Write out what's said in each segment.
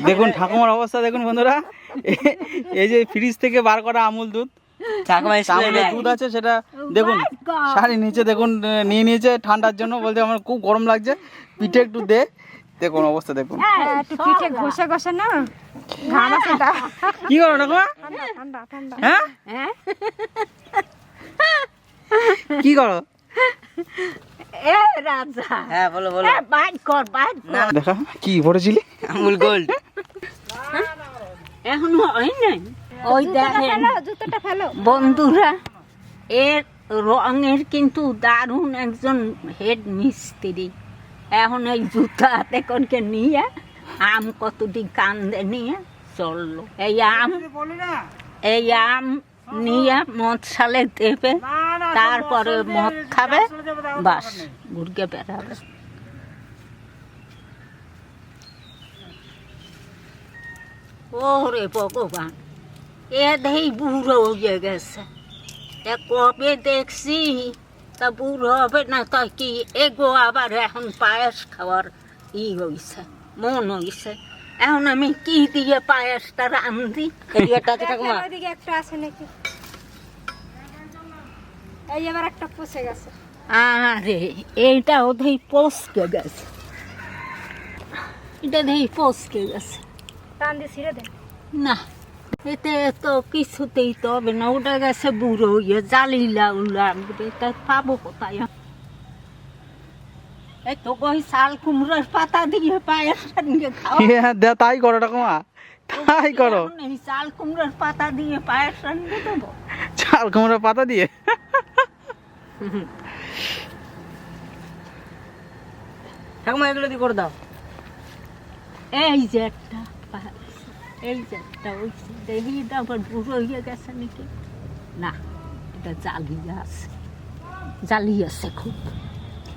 দেখুন ঠাকুমার অবস্থা দেখুন বন্ধুরা, এই যে ফ্রিজ থেকে বার করা আমুল দুধ, দুধ আছে সেটা দেখুন শাড়ি নিচে দেখুন নিয়ে নিয়েছে ঠান্ডার জন্য, বলছে আমার খুব গরম লাগছে, পিঠে একটু দে। দেখুন অবস্থা দেখুন, পিঠে ঘষে ঘষে না ঘাম আছে। কি করো ঠাকুমা? হ্যাঁ কি করো? হ্যাঁ বলো বলো। দেখা কি পড়েছিলি? আমুল গোল্ড এখনো হয় নাই। ওই দেখেন বন্ধুরা, এর রঙের কিন্তু দারুণ একজন হেড মিস্ত্রি। এখন এই জুতা হাতে করে নিয়ে আম কতটি কান্দে নিয়ে চললো। এই আম নিয়ে মদ সালে দেবে, তারপরে মদ খাবে, বাস ঘুরকে বেড়াবে। ওরে ভগবান, এ দেই বুড়ো হয়ে গেছে। কবে দেখছি তা বুড়ো হবে না, তাই কি এগো আবার এখন পায়েস খাওয়ার হইছে, মন হইছে। এখন আমি কি দিয়ে পায়েসটা রান্ধি? একটা আছে নাকি? এই আবার একটা পচে গেছে। আরে এইটা ওদের পচকে গেছে, এটা দেখি পচকে গেছে। টান দিয়ে ছিঁড়ে দেন না, এতে তো কিছুতেই তো হবে না, ওটা গেছে বুড়ো হইয়ে জালিলা লাগবে, তা পাবো কোথায়? এই তো কই শাল কুমড়োর পাতা দিয়ে পায়েসটা নিয়ে খাও। তাই করো ঠাকুমা, তাই করো। এই শাল কুমড়োর পাতা দিয়ে পায়েসটা নিয়ে দেবো? চাল কুমড়োর পাতা দিয়ে? ঠাকুমা এগুলো দিয়ে করে দাও। এই যে একটা এই যে একটা ওই দেখি আবার বুড়ো হয়ে গেছে নাকি? না, এটা জালিয়া আছে, জালি আছে, খুব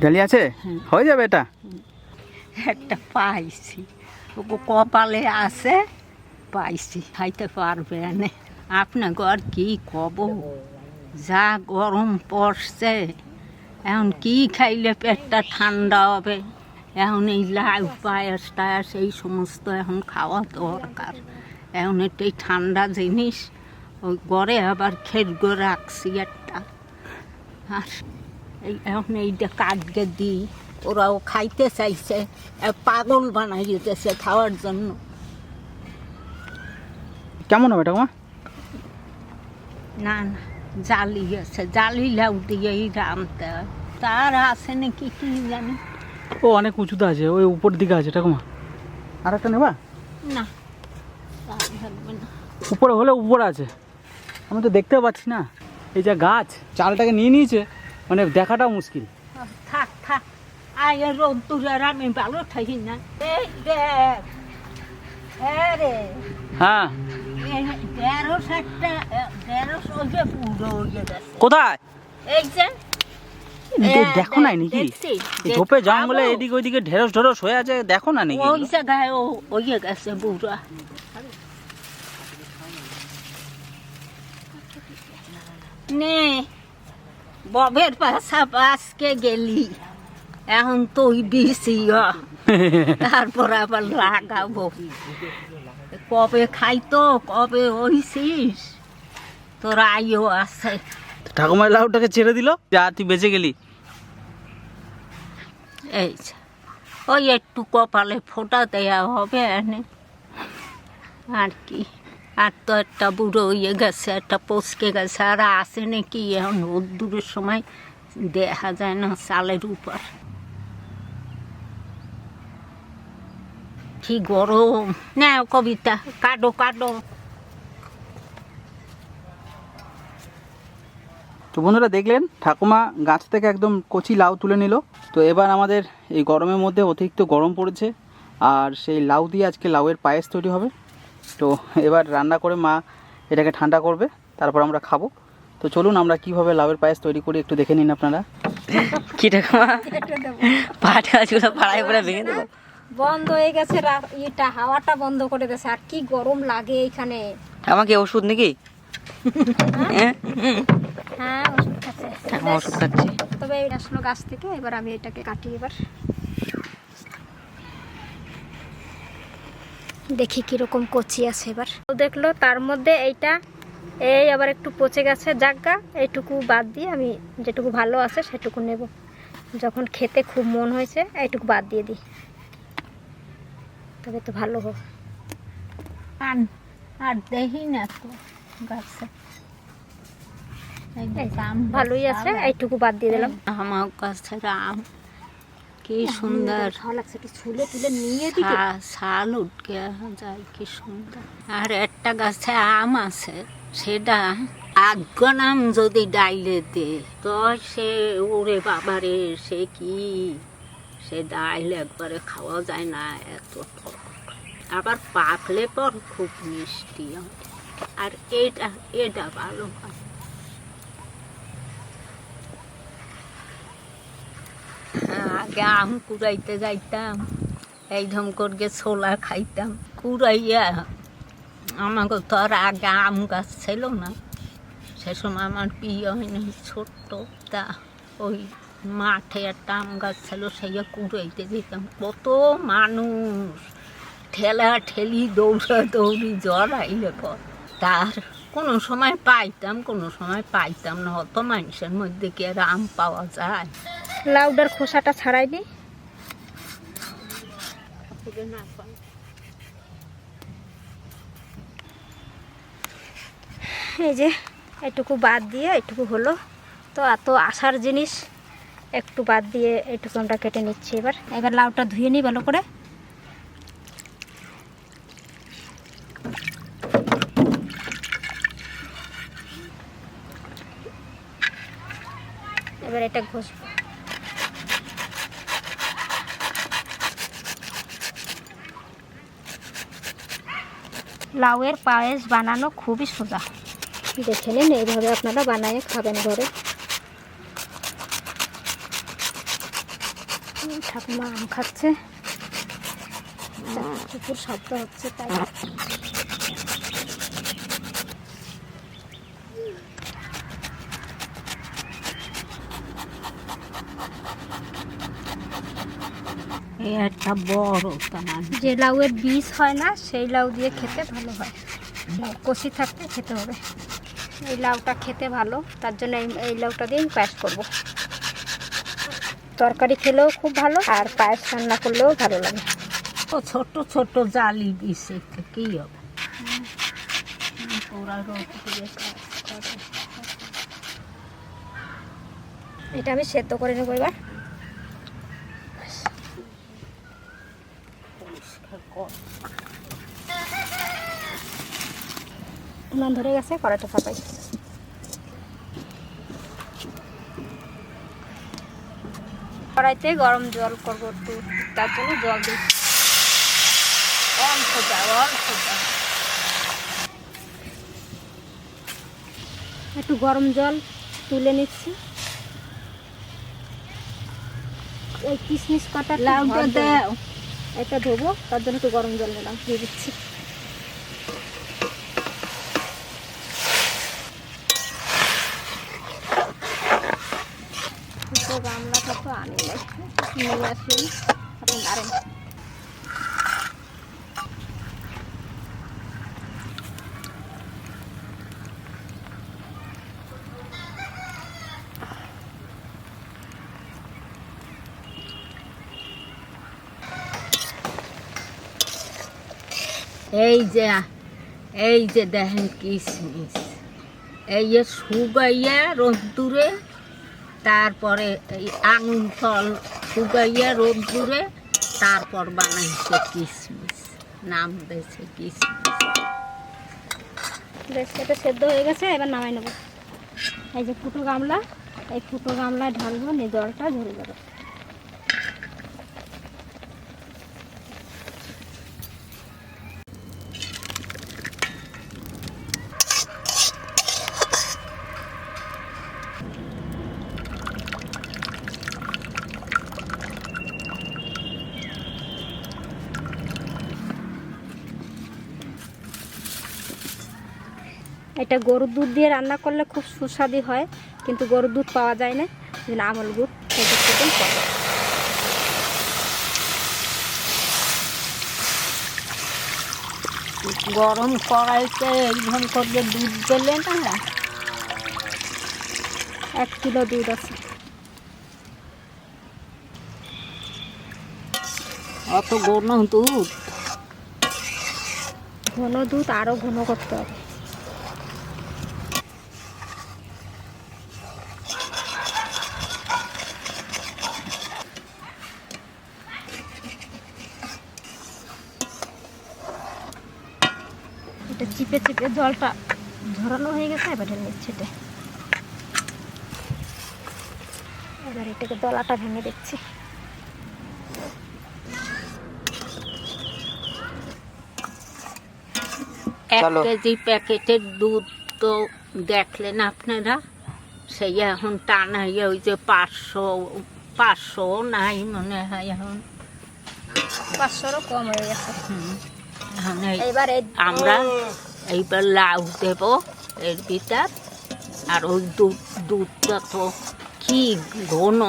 জালি আছে, হয়ে যাবে এটা। একটা পাইছি, ওকে কপালে আছে, পাইছি, খাইতে পারবে না। আপনাকে আর কি কব, যা গরম পড়ছে, এখন কি খাইলে পেটটা ঠান্ডা হবে? এখন এই লাউ পায়েস টায়াস এই সমস্ত এখন খাওয়া দরকার। এখন এটাই ঠান্ডা জিনিস, ওই ঘরে আবার খেরগো রাখছি একটা, আর এই এখন এইটা কাটকে দিই, ওরাও খাইতে চাইছে, পাগল বানাই দিতেছে খাওয়ার জন্য। কেমন হবে ঠাকুমা? না না, জালি আছে, জালি লাউ দিয়েই রামতে হয়। তার আছে নাকি কি জানি। ও অনেক উঁচুতে আছে, ওই উপর দিকে আছে ঠাকুমা। আর একটা নেবা? না, তার থাকবে না। উপরে হলে উপরে আছে, আমি তো দেখতেও পাচ্ছি না। এই যে গাছ চালটাকে নিয়ে নিয়েছে, মানে দেখাটাও মুশকিল। থাক থাক, আয় রোদ্দুরের আমি ভালো থাকি না। এই দেখ, হ্যাঁ রে, হ্যাঁ 150 ওই যে পুরো হয়ে গেছে। কোথায়? এই যে দেখো নাই নাকি ঝোপে জঙ্গলে এদিকে ওইদিকে ঢেরস ঢেরস হয়ে আছে, দেখো না নাকি? ওই জায়গায় ও হয়ে গেছে বুড়া। নে ববের পাশা পাশকে গেলি, এখন তুই বিসি, তারপর আবার লাগাবো। কবে খাইতো, কবে হইছিস, তোর আইও আছে। ঠাকুমার লাউটাকে ছেড়ে দিল, যা তুই বেঁচে গেলি। এই ওই একটু কপালে ফোঁটা দেয়া হবে এনে, আর কি। আর তো একটা বুড়ো হয়ে গেছে, একটা পচকে গেছে, আর আসে নাকি এখন রোদ্দুরের সময় দেখা যায় না চালের উপর। কি গরম না কবিতা, কাটো কাটো। তো বন্ধুরা দেখলেন ঠাকুমা গাছ থেকে একদম কচি লাউ তুলে নিল। তো এবার আমাদের এই গরমের মধ্যে অতিরিক্ত গরম পড়েছে, আর সেই লাউ দিয়ে আজকে লাউয়ের পায়েস তৈরি হবে। তো এবার রান্না করে মা এটাকে ঠান্ডা করবে, তারপর আমরা খাবো। তো চলুন আমরা কিভাবে লাউয়ের পায়েস তৈরি করি একটু দেখে নিন আপনারা। কি ঠাকুমা পাট গাছগুলো পাড়ায় পড়ে ভেঙে দেবো? বন্ধ হয়ে গেছে, এটা হাওয়াটা বন্ধ করে দিয়েছে, আর কি গরম লাগে এখানে। আমাকে ওষুধ নাকি? হ্যাঁ ওষুধ খাচ্ছে, ঠাকুমা ওষুধ খাচ্ছে। তবে এটা আসলো গাছ থেকে, এবার আমি এটাকে কাটি। এবার দেখি কিরকম কচি আছে এবার। দেখলো তার মধ্যে এইটা এই আবার একটু পচে গেছে, জাগা এইটুকু বাদ দিয়ে আমি যেটুকু ভালো আছে সেটুকু নেব। যখন খেতে খুব মন হয়েছে এইটুকু বাদ দিয়ে দিই, তবে তো ভালো হোক। আর দেখি না তো গাছে ভালোই আছে, এইটুকু বাদ দিয়ে দিলাম। আমার গাছের আম কি সুন্দর, ভালো লাগছে, একটু ছুলে তুলে নিয়ে দিই। শাল উঠে যায়, কি সুন্দর। আর একটা গাছে আম আছে, সেটা আম যদি ডাইলে দে তো সে ওরে বাবারে, সে কি সে ডাইল একবারে খাওয়া যায় না, এত টক। আবার পাকলে পর খুব মিষ্টি হয়। আর এটা এটা ভালো হয়। আগে আম কুড়াইতে যাইতাম, এই ধম করে ছোলা খাইতাম কুড়াইয়া। আমাকে তো আর আগে আম গাছ ছিল না, সে সময় আমার বিয়ে হয়নি, ছোট্ট। তা ওই মাঠে একটা আম গাছ ছিল, সেই কুড়াইতে যেতাম। কত মানুষ, ঠেলা ঠেলি দৌড়া দৌড়ি, জ্বর আইলে পর। তার কোনো সময় পাইতাম, কোনো সময় পাইতাম না। অত মানুষের মধ্যে কি আর আম পাওয়া যায়। লাউডার খোসাটা ছাড়াই নি। এই যে এইটুকু বাদ দিয়ে এইটুকু হলো, তো এত আশার জিনিস একটু বাদ দিয়ে এইটুকু আমরা কেটে নিচ্ছি। এবার লাউটা ধুয়ে নিই ভালো করে। এবার এটা ঘষবো। লাউয়ের পায়েস বানানো খুবই সোজা, দেখে নিন। এইভাবে আপনারা বানিয়ে খাবেন ঘরে। ঠাকুমা আম খাচ্ছে, চুপুর শব্দ হচ্ছে তাই। একটা বড় যে লাউয়ের বীজ হয় না সেই লাউ দিয়ে খেতে ভালো হয়, কষি থাকতে খেতে হবে। এই লাউটা খেতে ভালো, তার জন্য এই লাউটা দিয়ে পায়েস করব। তরকারি খেলেও খুব ভালো, আর পায়েস রান্না করলেও ভালো লাগে। ও ছোট ছোট জালি দিছে, কি হবে। এটা আমি সেদ্ধ করে নেবো এবার। উনান ধরে গেছে, কড়াইটা চাপাই। কড়াইতে গরম জল করবো একটু, তার জন্য জল দিই। অল্প দাও, অল্প দাও। একটু গরম জল তুলে নিচ্ছি। এই কিশমিশ কাটা লাউটা দাও। এটা ধোবো, তার জন্য একটু গরম জল নিলাম, দিয়ে দিচ্ছি। গামলাটা তো আনি নাই, নিয়ে আসলেন আপনি দাঁড়েন। এই যে দেখেন কিশমিশ, এই যে শুকাইয়া রোদ্দুরে, তারপরে এই আঙুল ফল শুকাইয়া রোদ্দুরে, তারপর বানাইছে কিশমিশ, নাম দিয়েছে কিশমিশ। বেশ, এটা সেদ্ধ হয়ে গেছে, এবার নামাই নেবো। এই যে ফুটো গামলা, এই ফুটো গামলায় ঢালবো, নিয়ে জলটা ঝরে যাবে। এটা গরুর দুধ দিয়ে রান্না করলে খুব সুস্বাদু হয়, কিন্তু গরুর দুধ পাওয়া যায় না, আমল দুধ গরম কড়াইতে এইভাবে করে দুধ দিলে না 1 কিলো দুধ আছে। অত ঘন দুধ, ঘন দুধ আরো ঘন করতে হবে। এটা চিপে চিপে জলটা ঝরানো হয়ে গেছে, এবার নিচ্ছে এটা। এবার এটাকে দলাটা ভেঙে দিচ্ছি। চলো। 1 কেজি প্যাকেটের দুধ তো দেখলেন আপনারা, সেই এখন টানাই ওই যে 500 নাই মনে হয় এখন। 500-রও কম হয়ে গেছে। এখন এইবার আমরা এইবার লাউ দেব এর ভিতর। আর ওই দুধটা তো কি ঘন,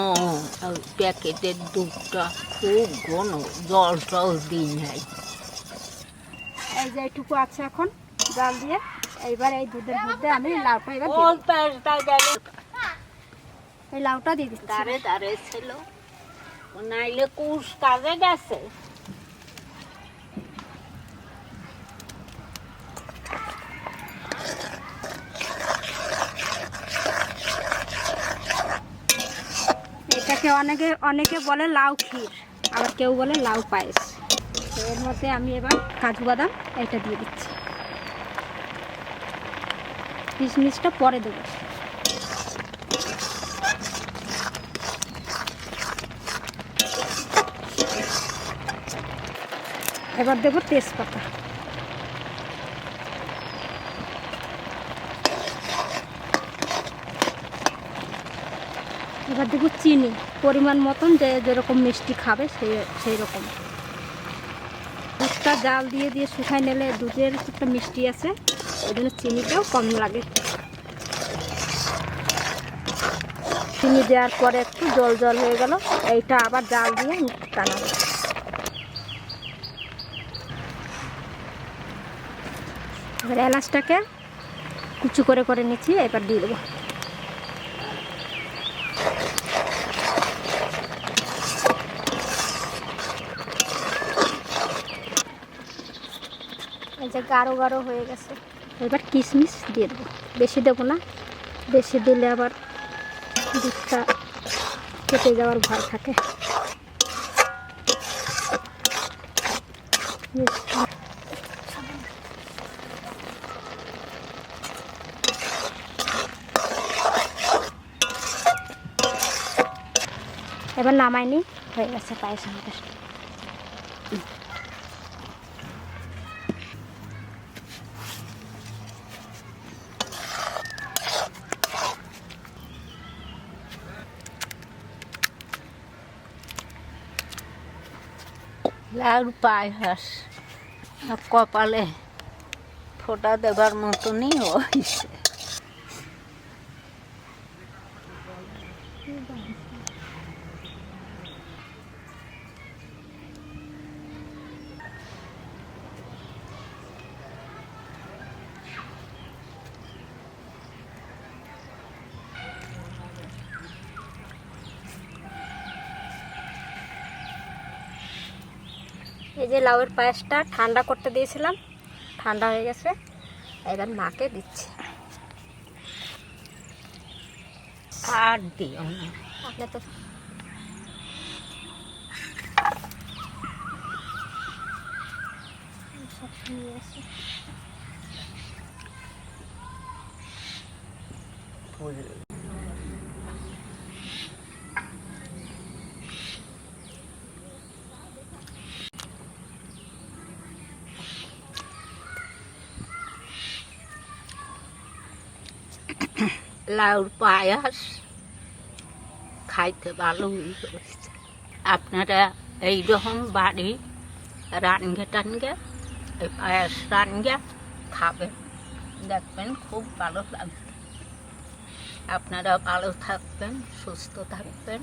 ওই প্যাকেটের দুধটা খুব ঘন, জল দিই নাই। এই যে এইটুকু আছে এখন জাল দিয়ে। এইবার এই দুধের মধ্যে আমি লাউটা এবার দিয়ে দিচ্ছি। এই লাউটা দিয়ে দিচ্ছি। দাঁড়ে ছিল, নাইলে কুশ কাজে গেছে। এটাকে অনেকে বলে লাউ ক্ষীর, আবার কেউ বলে লাউ পায়েস। এর মধ্যে আমি এবার কাজু বাদাম এটা দিয়ে দিচ্ছি। কিশমিশটা পরে দেবো। এবার দেবো তেজপাতা। এবার দেবো চিনি পরিমাণ মতন, যেরকম মিষ্টি খাবে সেই রকম। দুধটা জাল দিয়ে দিয়ে শুকাই নিলে দুধের একটা মিষ্টি আছে, ওই জন্য চিনিটাও কম লাগে। চিনি দেওয়ার পরে একটু জল জল হয়ে গেল, এইটা আবার জাল দিয়ে টানাবো। এবার এলাচটাকে কুচি করে করে নিচ্ছি, এবার দিয়ে দেবো। এই যে গাঢ় গাঢ় হয়ে গেছে, এবার কিশমিশ দিয়ে দেবো। বেশি দেবো না, বেশি দিলে আবার দুধটা কেটে যাওয়ার ভয় থাকে। এবার নামাইনি, হয়ে গেছে পায়েস আমাদের। লাউর পায়েস কপালে ফোঁটা দেবার মতনই হয়েছে। এই যে লাউয়ের পায়েসটা ঠান্ডা করতে দিয়েছিলাম, ঠান্ডা হয়ে গেছে, এবার মাকে দিচ্ছি। আর দিও না, আপনি তো লাউর পায়েস খাইতে ভালোই হয়েছে। আপনারা এইরকম বাড়ি টানগে এই পায়েস রানগে খাবেন, দেখবেন খুব ভালো লাগবে। আপনারা ভালো থাকবেন, সুস্থ থাকবেন।